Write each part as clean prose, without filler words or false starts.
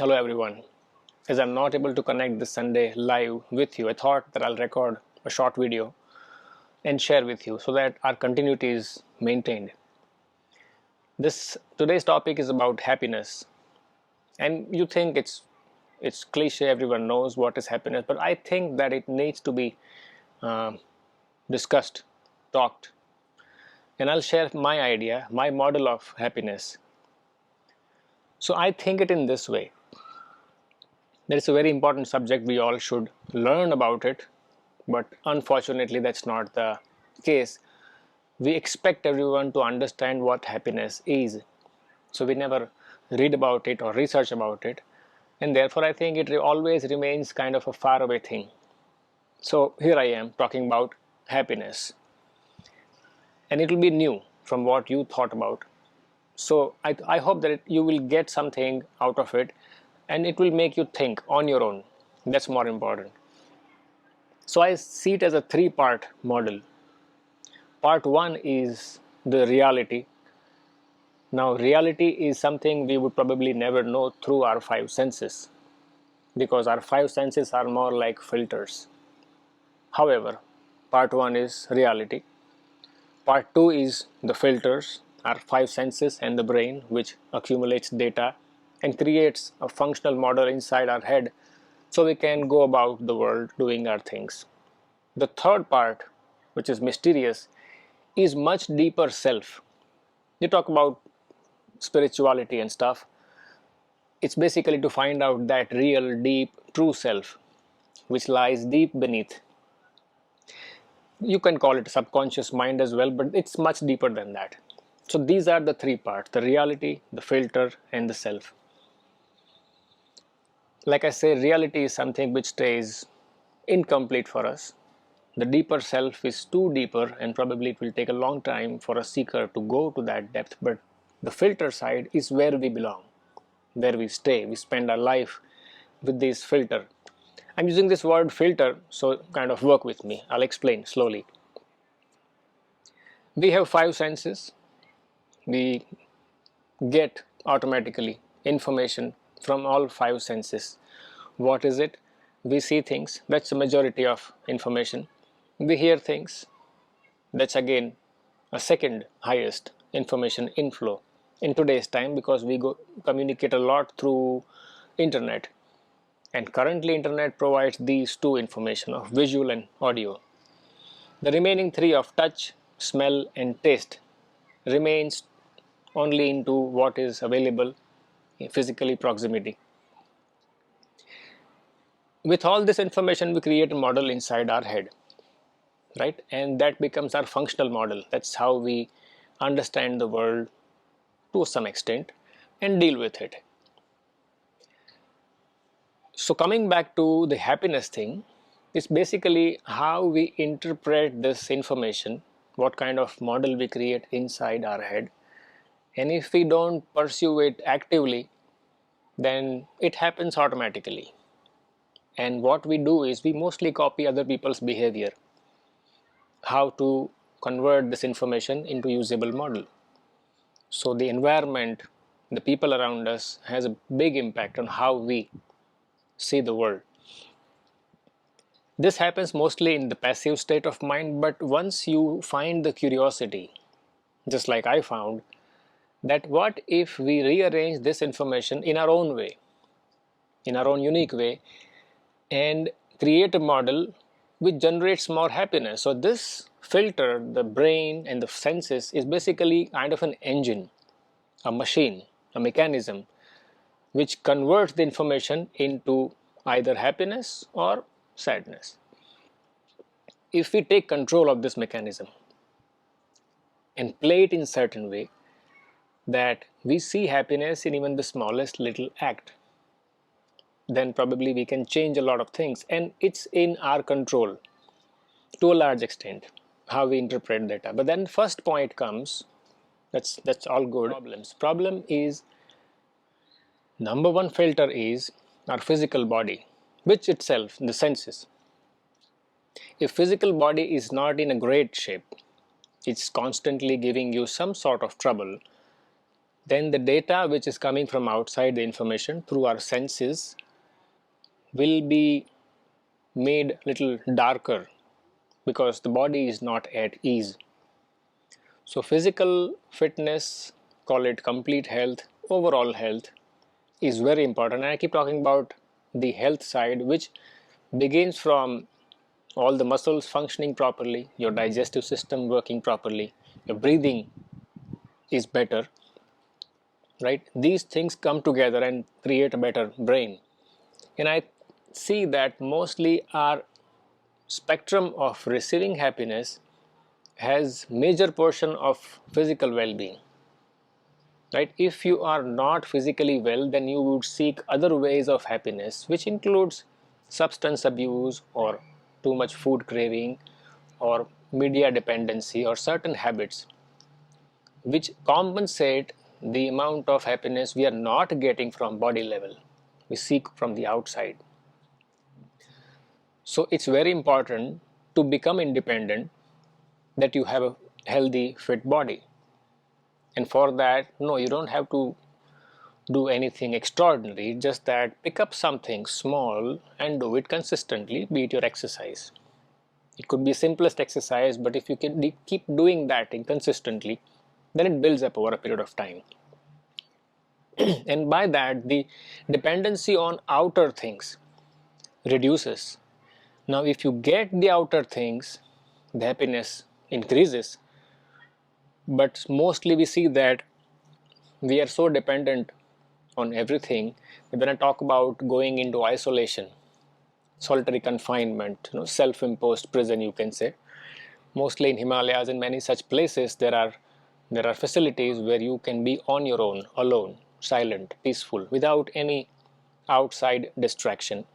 Hello everyone. As I'm not able to connect this Sunday live with you, I thought that I'll record a short video and share with you so that our continuity is maintained. Today's topic is about happiness. And you think it's cliche, everyone knows what is happiness, but I think that it needs to be uh, discussed, talked. And I'll share my idea, my model of happiness. So I think it in this way. That is a very important subject. We all should learn about it, but unfortunately that's not the case. We expect everyone to understand what happiness is, so we never read about it or research about it, and therefore I think it always remains kind of a faraway thing. So here I am talking about happiness, and it will be new from what you thought about. So I hope that you will get something out of it, and it will make you think on your own. That's more important. So I see it as a three-part model. Part one is the reality. Now, reality is something we would probably never know through our five senses, because our five senses are more like filters. However, part one is reality. Part two is the filters, our five senses and the brain, which accumulates data and creates a functional model inside our head so we can go about the world doing our things. The third part, which is mysterious, is much deeper self. You talk about spirituality and stuff. It's basically to find out that real, deep, true self, which lies deep beneath. You can call it subconscious mind as well, but it's much deeper than that. So these are the three parts: the reality, the filter, and the self. Like I say, reality is something which stays incomplete for us. The deeper self is too deeper, and probably it will take a long time for a seeker to go to that depth. But the filter side is where we belong, where we stay. We spend our life with this filter. I'm using this word filter, so kind of work with me. I'll explain slowly. We have five senses. We get automatically information from all five senses. What is it? We see things. That's the majority of information. We hear things. That's again a second highest information inflow in today's time, because we communicate a lot through internet, and currently internet provides these two information of visual and audio. The remaining three of touch, smell and taste remains only into what is available in physically proximity. With all this information, we create a model inside our head, right? And that becomes our functional model. That's how we understand the world to some extent and deal with it. So coming back to the happiness thing, it's basically how we interpret this information, what kind of model we create inside our head. And if we don't pursue it actively, then it happens automatically. And what we do is we mostly copy other people's behavior, how to convert this information into usable model. So the environment, the people around us has a big impact on how we see the world. This happens mostly in the passive state of mind, but once you find the curiosity, just like I found, that what if we rearrange this information in our own way, in our own unique way, and create a model which generates more happiness. So this filter, the brain and the senses, is basically kind of an engine, a machine, a mechanism which converts the information into either happiness or sadness. If we take control of this mechanism and play it in a certain way that we see happiness in even the smallest little act, then probably we can change a lot of things, and it's in our control to a large extent how we interpret data. But then first point comes, that's all good. Problem is, number one filter is our physical body, which itself, the senses. If physical body is not in a great shape, it's constantly giving you some sort of trouble, then the data which is coming from outside, the information through our senses, will be made little darker because the body is not at ease. So physical fitness, call it complete health, overall health, is very important. And I keep talking about the health side, which begins from all the muscles functioning properly, your digestive system working properly, your breathing is better, right? These things come together and create a better brain. And I see that mostly our spectrum of receiving happiness has major portion of physical well-being, right? If you are not physically well, then you would seek other ways of happiness, which includes substance abuse or too much food craving or media dependency or certain habits which compensate the amount of happiness we are not getting from body level. We seek from the outside. So it's very important to become independent, that you have a healthy, fit body. And for that, no, you don't have to do anything extraordinary, just that pick up something small and do it consistently, be it your exercise. It could be simplest exercise, but if you can keep doing that consistently, then it builds up over a period of time. And by that, the dependency on outer things reduces. Now, if you get the outer things, the happiness increases. But mostly we see that we are so dependent on everything. When I talk about going into isolation, solitary confinement, self-imposed prison, you can say. Mostly in Himalayas and many such places, there are facilities where you can be on your own, alone, silent, peaceful, without any outside distraction.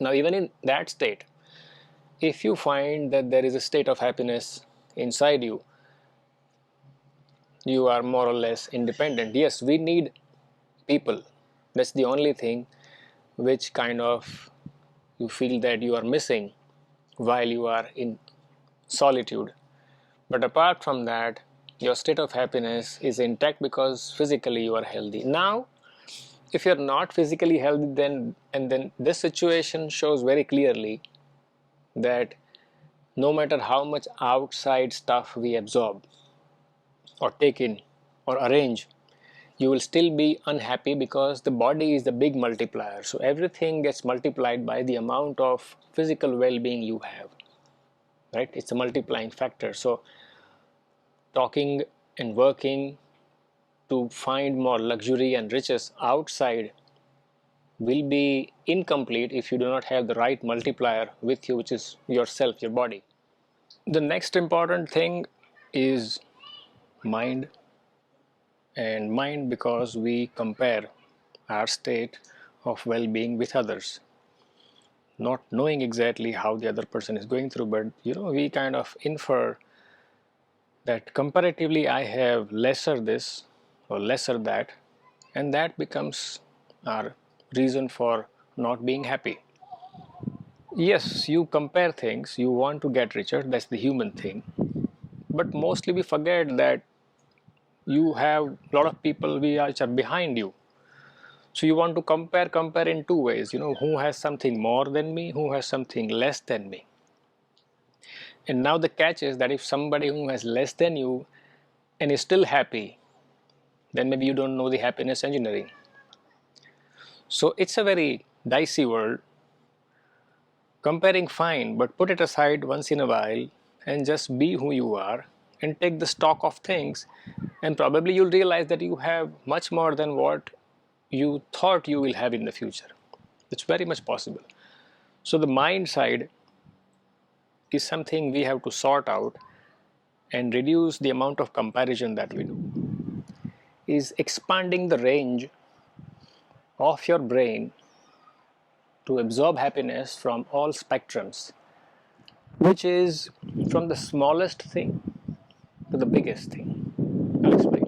Now, even in that state, if you find that there is a state of happiness inside you, you are more or less independent. Yes, we need people. That's the only thing which kind of you feel that you are missing while you are in solitude. But apart from that, your state of happiness is intact because physically you are healthy. Now, if you're not physically healthy, then this situation shows very clearly that no matter how much outside stuff we absorb or take in or arrange, you will still be unhappy because the body is the big multiplier. So everything gets multiplied by the amount of physical well-being you have, right? It's a multiplying factor. So talking and working to find more luxury and riches outside will be incomplete if you do not have the right multiplier with you, which is yourself, your body. The next important thing is mind. And mind, because we compare our state of well-being with others, not knowing exactly how the other person is going through, but we kind of infer that comparatively I have lesser this or lesser that, and that becomes our reason for not being happy. Yes, you compare things, you want to get richer, that's the human thing, but mostly we forget that you have a lot of people which are behind you. So you want to compare in two ways, who has something more than me, who has something less than me. And now the catch is that if somebody who has less than you and is still happy, then maybe you don't know the happiness engineering. So it's a very dicey world. Comparing fine, but put it aside once in a while and just be who you are and take the stock of things, and probably you'll realize that you have much more than what you thought you will have in the future. It's very much possible. So the mind side is something we have to sort out and reduce the amount of comparison that we do. Is expanding the range of your brain to absorb happiness from all spectrums, which is from the smallest thing to the biggest thing. I'll explain.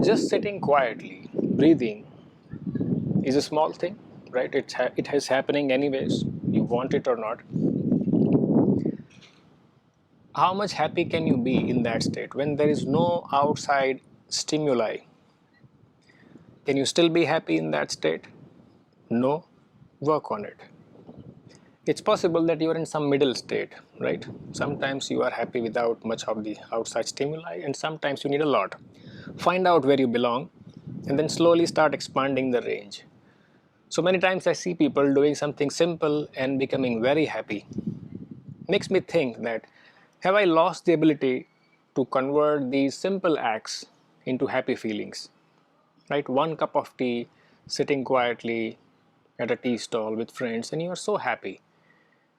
Just sitting quietly, breathing, is a small thing, right? It is happening anyways, you want it or not. How much happy can you be in that state when there is no outside stimuli? Can you still be happy in that state? No. Work on it. It's possible that you are in some middle state, right? Sometimes you are happy without much of the outside stimuli, and sometimes you need a lot. Find out where you belong and then slowly start expanding the range. So many times I see people doing something simple and becoming very happy. Makes me think that, have I lost the ability to convert these simple acts into happy feelings? Right? One cup of tea, sitting quietly at a tea stall with friends, and you are so happy.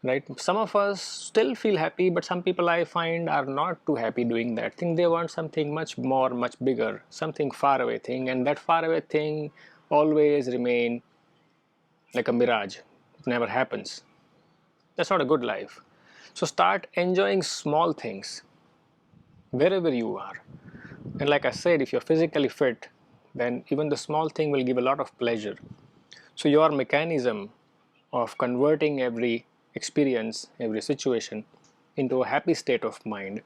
Right? Some of us still feel happy, but some people I find are not too happy doing that thing. They want something much more, much bigger, something far away thing, and that far away thing always remain like a mirage. It never happens. That's not a good life. So start enjoying small things wherever you are. And like I said, if you're physically fit, then even the small thing will give a lot of pleasure. So your mechanism of converting every experience, every situation into a happy state of mind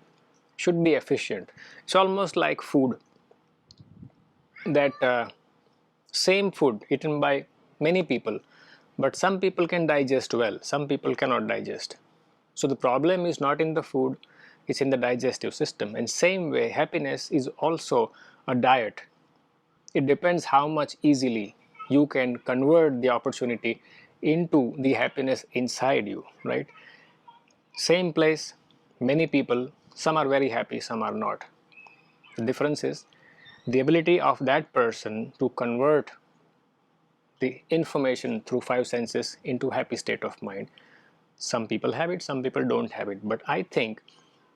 should be efficient. It's almost like food, that same food eaten by many people, but some people can digest well, some people cannot digest. So the problem is not in the food, it's in the digestive system. And same way, happiness is also a diet. It depends how much easily you can convert the opportunity into the happiness inside you, right? Same place, many people, some are very happy, some are not. The difference is the ability of that person to convert the information through five senses into happy state of mind. Some people have it, some people don't have it, but I think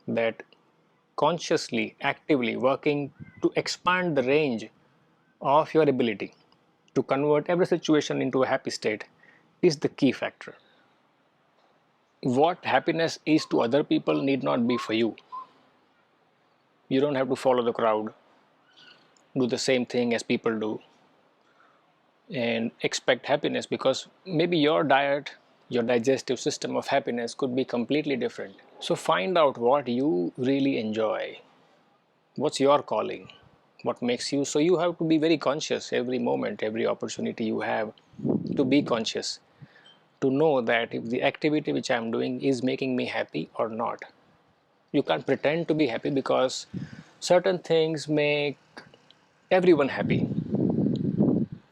that consciously, actively working to expand the range of your ability to convert every situation into a happy state is the key factor. What happiness is to other people need not be for you. You don't have to follow the crowd, do the same thing as people do, and expect happiness, because maybe your diet, your digestive system of happiness could be completely different. So find out what you really enjoy, what's your calling, what makes you. So you have to be very conscious every moment, every opportunity you have to be conscious, to know that if the activity which I am doing is making me happy or not. You can't pretend to be happy, because certain things make everyone happy.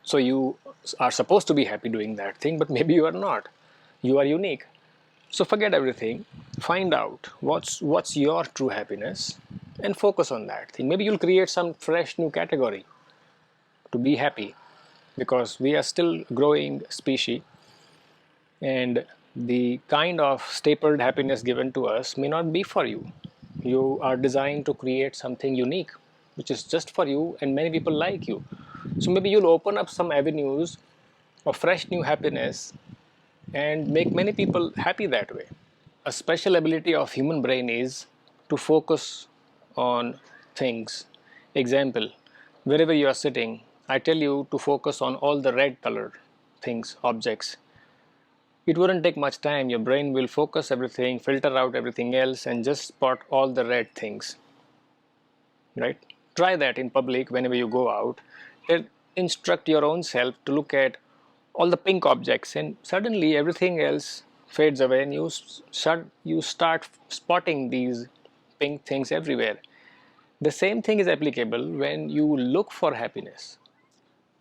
So you are supposed to be happy doing that thing, but maybe you are not. You are unique. So forget everything. Find out what's your true happiness and focus on that thing. Maybe you'll create some fresh new category to be happy, because we are still growing species, and the kind of stapled happiness given to us may not be for you. You are designed to create something unique, which is just for you and many people like you. So maybe you'll open up some avenues of fresh new happiness and make many people happy that way. A special ability of human brain is to focus on things. Example, wherever you are sitting, I tell you to focus on all the red colored things, objects. It wouldn't take much time. Your brain will focus everything, filter out everything else, and just spot all the red things. Right? Try that in public whenever you go out. Instruct your own self to look at all the pink objects, and suddenly everything else fades away, and you start spotting these pink things everywhere. The same thing is applicable when you look for happiness.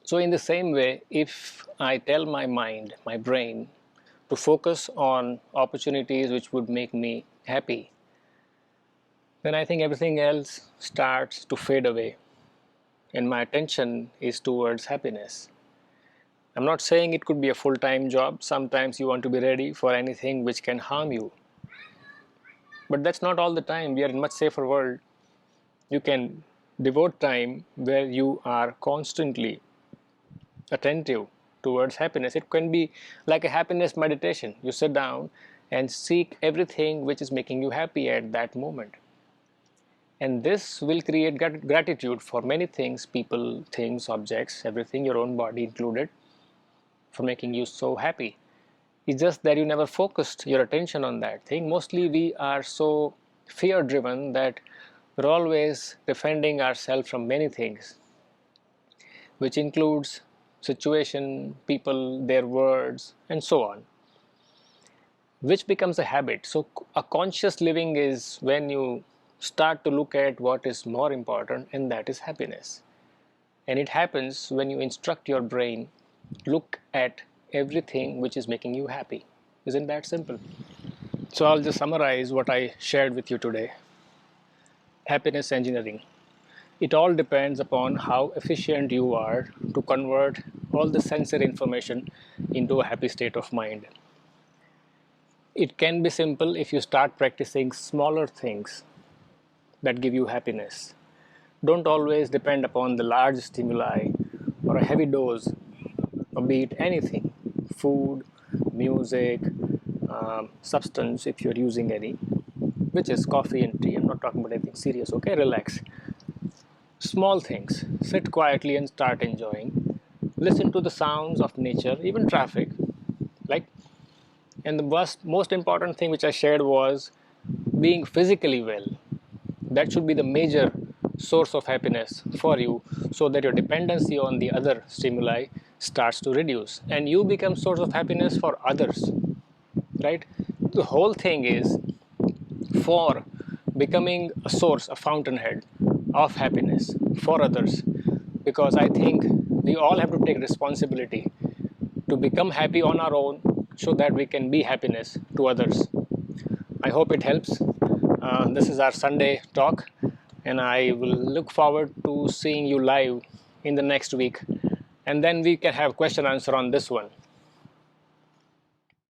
So in the same way, if I tell my mind, my brain, to focus on opportunities which would make me happy, then I think everything else starts to fade away and my attention is towards happiness. I'm not saying it could be a full-time job. Sometimes you want to be ready for anything which can harm you. But that's not all the time. We are in a much safer world. You can devote time where you are constantly attentive towards happiness. It can be like a happiness meditation. You sit down and seek everything which is making you happy at that moment. And this will create gratitude for many things, people, things, objects, everything, your own body included, for making you so happy. It's just that you never focused your attention on that thing. Mostly we are so fear driven, that we're always defending ourselves from many things, which includes situation, people, their words, and so on, which becomes a habit. So a conscious living is when you start to look at what is more important, and that is happiness. And it happens when you instruct your brain, look at everything which is making you happy. Isn't that simple? So I'll just summarize what I shared with you today. Happiness engineering. It all depends upon how efficient you are to convert all the sensory information into a happy state of mind. It can be simple if you start practicing smaller things that give you happiness. Don't always depend upon the large stimuli or a heavy dose, or be it anything, food, music, substance if you're using any, which is coffee and tea. I'm not talking about anything serious, okay? Relax. Small things. Sit quietly and start enjoying. Listen to the sounds of nature, even traffic. Like, and the most important thing which I shared was being physically well. That should be the major source of happiness for you, so that your dependency on the other stimuli starts to reduce and you become source of happiness for others, right? The whole thing is for becoming a source, a fountainhead of happiness for others, because I think we all have to take responsibility to become happy on our own so that we can be happiness to others. I hope it helps. This is our Sunday talk, and I will look forward to seeing you live in the next week, and then we can have question answer on this one.